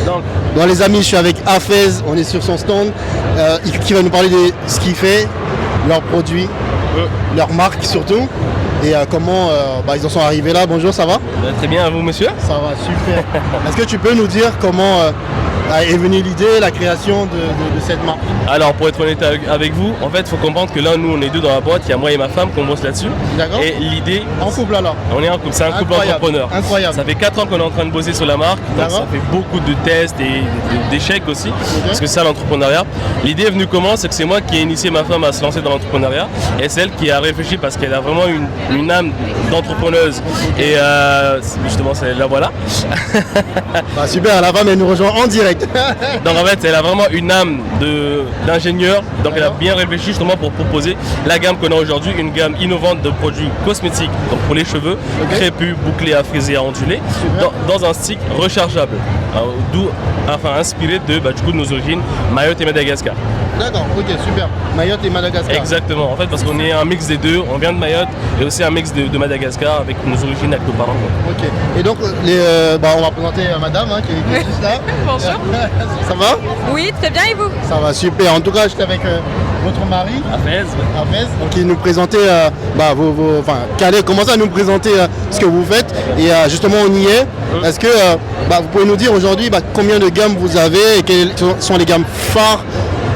Donc les amis, je suis avec Hafez, on est sur son stand, qui va nous parler de ce qu'il fait, leurs produits, leurs marques surtout, et comment ils en sont arrivés là. Bonjour, ça va? Très bien, à vous monsieur? Ça va, super. Est-ce que tu peux nous dire comment est venue l'idée, la création de cette marque? Alors pour être honnête avec vous, en fait il faut comprendre que là nous on est deux dans la boîte, il y a moi et ma femme qu'on bosse là-dessus. D'accord. Et l'idée... En couple alors? On est en couple, c'est un couple entrepreneur. Incroyable. Ça fait 4 ans qu'on est en train de bosser sur la marque, donc ça fait beaucoup de tests et d'échecs aussi, parce que c'est ça l'entrepreneuriat. L'idée est venue comment? C'est que c'est moi qui ai initié ma femme à se lancer dans l'entrepreneuriat, et c'est elle qui a réfléchi parce qu'elle a vraiment une âme d'entrepreneuse, et justement la voilà. Super, la femme elle nous rejoint en direct. Donc en fait elle a vraiment une âme d'ingénieur, donc elle a bien réfléchi justement pour proposer la gamme qu'on a aujourd'hui, une gamme innovante de produits cosmétiques, donc pour les cheveux, crépus, bouclés, à friser, à onduler, dans un stick rechargeable, inspiré de nos origines, Mayotte et Madagascar. D'accord, ok, super. Mayotte et Madagascar. Exactement, en fait parce qu'on est un mix des deux, on vient de Mayotte et aussi un mix de Madagascar avec nos origines, avec nos parents. Ok, et donc on va présenter madame qui est juste là. Bonjour. Ça va? Oui, très bien, et vous? Ça va, super. En tout cas, j'étais avec votre mari, Hafez, donc qui nous présentait, commencer à nous présenter ce que vous faites. Et justement, on y est. Est-ce que vous pouvez nous dire aujourd'hui combien de gammes vous avez et quelles sont les gammes phares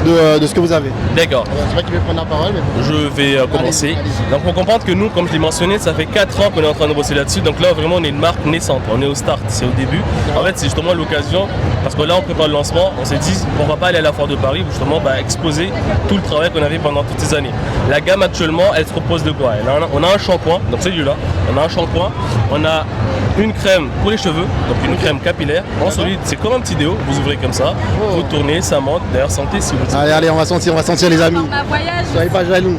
de ce que vous avez? D'accord. C'est pas qui veut prendre la parole, mais... Je vais commencer. Allez-y. Donc pour comprendre que nous, comme je l'ai mentionné, ça fait 4 ans qu'on est en train de bosser là-dessus. Donc là vraiment on est une marque naissante, on est au start, c'est au début. En fait c'est justement l'occasion, parce que là on prépare le lancement, on s'est dit pourquoi pas aller à la foire de Paris pour justement exposer tout le travail qu'on avait pendant toutes ces années. La gamme actuellement elle se compose de quoi? On a un shampoing, donc c'est celui-là, on a un shampoing, on a une crème pour les cheveux, donc une crème capillaire, en solide, c'est comme un petit déo, vous ouvrez comme ça, vous tournez, ça monte, d'ailleurs sentez si vous le sentez. Allez, on va sentir les amis. Soyez pas jaloux.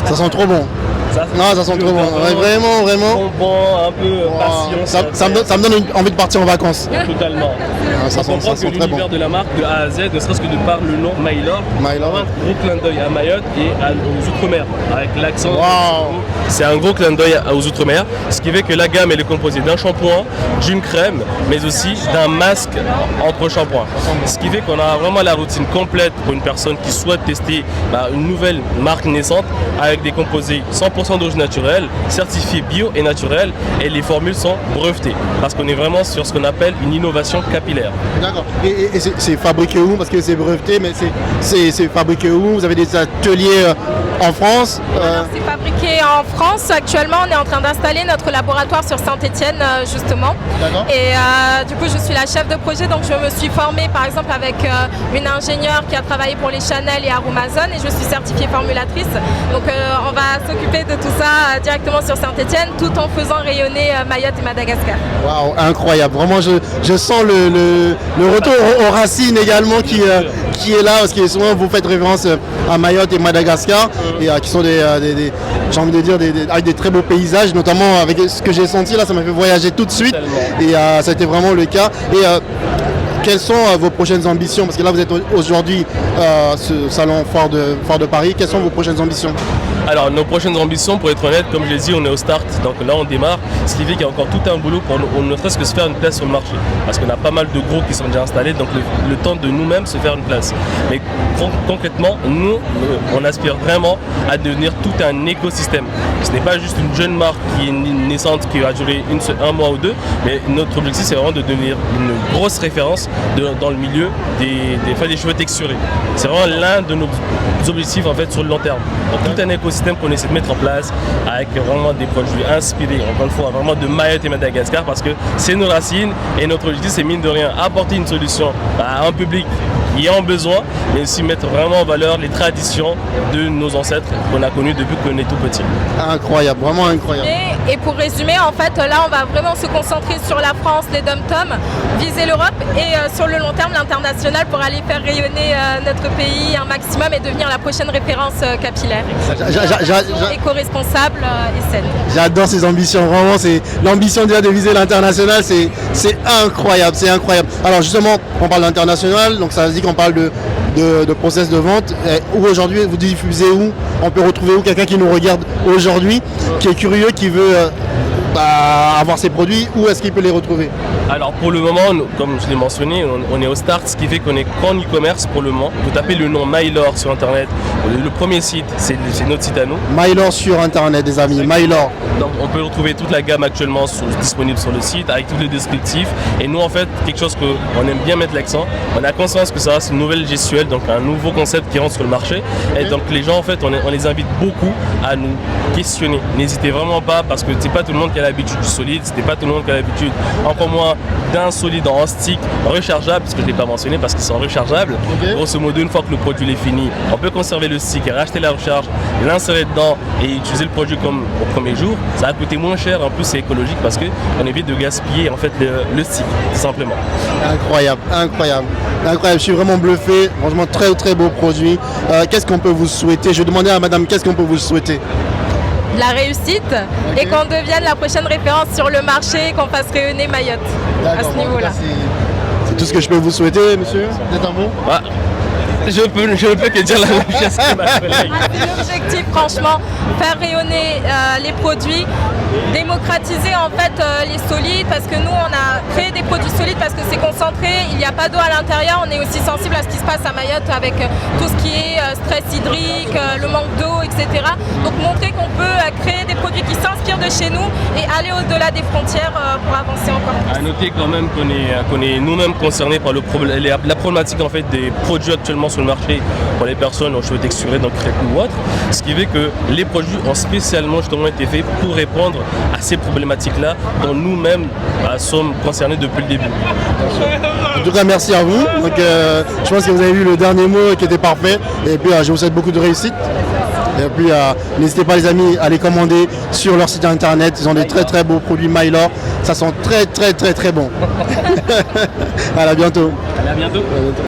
Ça sent trop bon. Ça sent trop bon. Vraiment. Bonbon, un peu passion. Ça me donne envie de partir en vacances. Totalement. Ça On comprend que l'univers de la marque de A à Z, ne serait-ce que de par le nom Maylor, un gros clin d'œil à Mayotte et aux Outre-mer, avec l'accent. Wow. C'est un gros clin d'œil aux Outre-mer, ce qui fait que la gamme elle est composée d'un shampoing, d'une crème, mais aussi d'un masque entre shampoings. Ce qui fait qu'on a vraiment la routine complète pour une personne qui souhaite tester une nouvelle marque naissante avec des composés 100% d'origine naturelle, certifiés bio et naturel, et les formules sont brevetées parce qu'on est vraiment sur ce qu'on appelle une innovation capillaire. D'accord. Et c'est fabriqué où? Parce que c'est breveté, mais c'est fabriqué où? Vous avez des ateliers en France? C'est fabriqué en France. Actuellement, on est en train d'installer notre laboratoire sur Saint-Étienne, justement. D'accord. Et du coup, je suis la chef de projet, donc je me suis formée, par exemple, avec une ingénieure qui a travaillé pour les Chanel et Aromazone, et je suis certifiée formulatrice. Donc, on va s'occuper de tout ça directement sur Saint-Étienne, tout en faisant rayonner Mayotte et Madagascar. Waouh, incroyable. Vraiment, je sens le retour aux racines également qui est là, parce que souvent vous faites référence à Mayotte et Madagascar, et qui sont j'ai envie de dire, avec des très beaux paysages, notamment avec ce que j'ai senti là, ça m'a fait voyager tout de suite, et ça a été vraiment le cas. Et quelles sont vos prochaines ambitions? Parce que là vous êtes aujourd'hui ce salon Foire de Paris. Quelles sont vos prochaines ambitions? Alors nos prochaines ambitions, pour être honnête, comme je l'ai dit, on est au start, donc là on démarre, ce qui fait qu'il y a encore tout un boulot pour ne serait-ce que se faire une place sur le marché, parce qu'on a pas mal de gros qui sont déjà installés, donc le temps de nous-mêmes se faire une place. Mais concrètement, nous, on aspire vraiment à devenir tout un écosystème. Ce n'est pas juste une jeune marque qui est naissante, qui va durer un mois ou deux, mais notre objectif c'est vraiment de devenir une grosse référence dans le milieu des cheveux texturés. C'est vraiment l'un de nos objectifs en fait sur le long terme. Donc tout un écosystème qu'on essaie de mettre en place avec vraiment des produits inspirés, encore une fois, vraiment de Mayotte et Madagascar, parce que c'est nos racines et notre objectif c'est mine de rien apporter une solution à un public qui en besoin, mais aussi mettre vraiment en valeur les traditions de nos ancêtres qu'on a connus depuis qu'on est tout petit. Incroyable, vraiment incroyable. Et pour résumer, en fait, là, on va vraiment se concentrer sur la France, les dom-toms, viser l'Europe et sur le long terme, l'international pour aller faire rayonner notre pays un maximum et devenir la prochaine référence capillaire. Éco-responsable et saine. J'adore ces ambitions, vraiment, c'est l'ambition déjà de viser l'international, c'est incroyable, c'est incroyable. Alors justement, on parle d'international, donc ça veut dire qu'on parle de process de vente. Où aujourd'hui, vous diffusez où? On peut retrouver où quelqu'un qui nous regarde aujourd'hui, qui est curieux, qui veut avoir ses produits, où est-ce qu'il peut les retrouver? Alors pour le moment, comme je l'ai mentionné, on est au start, ce qui fait qu'on est qu'en e-commerce pour le moment. Vous tapez le nom Mylor sur internet. Le premier site, c'est notre site à nous. Mylor sur internet, des amis, Mylor. Donc on peut retrouver toute la gamme actuellement disponible sur le site avec tous les descriptifs. Et nous en fait, quelque chose qu'on aime bien mettre l'accent, on a conscience que ça reste une nouvelle gestuelle, donc un nouveau concept qui rentre sur le marché. Et donc les gens en fait, on les invite beaucoup à nous questionner. N'hésitez vraiment pas parce que c'est pas tout le monde qui a l'habitude du solide, c'est pas tout le monde qui a l'habitude, encore moins d'un solide en stick rechargeable, parce que je ne l'ai pas mentionné parce qu'ils sont rechargeables. Okay. Grosso modo, une fois que le produit est fini, on peut conserver le stick et racheter la recharge, l'insérer dedans et utiliser le produit comme au premier jour. Ça va coûter moins cher, en plus c'est écologique parce qu'on évite de gaspiller en fait le stick, tout simplement. Incroyable, incroyable, incroyable. Je suis vraiment bluffé. Franchement, très très beau produit. Qu'est-ce qu'on peut vous souhaiter? Je demandais à madame, qu'est-ce qu'on peut vous souhaiter? La réussite, okay. Et qu'on devienne la prochaine référence sur le marché, qu'on fasse rayonner Mayotte à ce niveau-là. C'est tout ce que je peux vous souhaiter, monsieur. Vous êtes un bon? Je ne peux que dire la même chose que ma collègue. C'est l'objectif, franchement, faire rayonner les produits, démocratiser en fait les solides, parce que nous on a créé des produits solides parce que c'est concentré, il n'y a pas d'eau à l'intérieur, on est aussi sensible à ce qui se passe à Mayotte avec tout ce qui est stress hydrique, le manque d'eau, etc. Donc montrer qu'on peut créer des produits qui s'inspirent de chez nous et aller au-delà des frontières pour avancer encore plus. À noter quand même qu'on est nous-mêmes concernés par la problématique en fait des produits actuellement sur le marché pour les personnes aux cheveux texturés, donc crêpes ou autres, ce qui fait que les produits ont spécialement justement été faits pour répondre à ces problématiques-là dont nous-mêmes sommes concernés depuis le début. En tout cas, merci à vous. Donc, je pense que vous avez vu le dernier mot qui était parfait. Et puis, je vous souhaite beaucoup de réussite. Et puis, n'hésitez pas les amis à les commander sur leur site internet. Ils ont des très très beaux produits Mylor. Ça sent très très très très bon. À bientôt. À bientôt.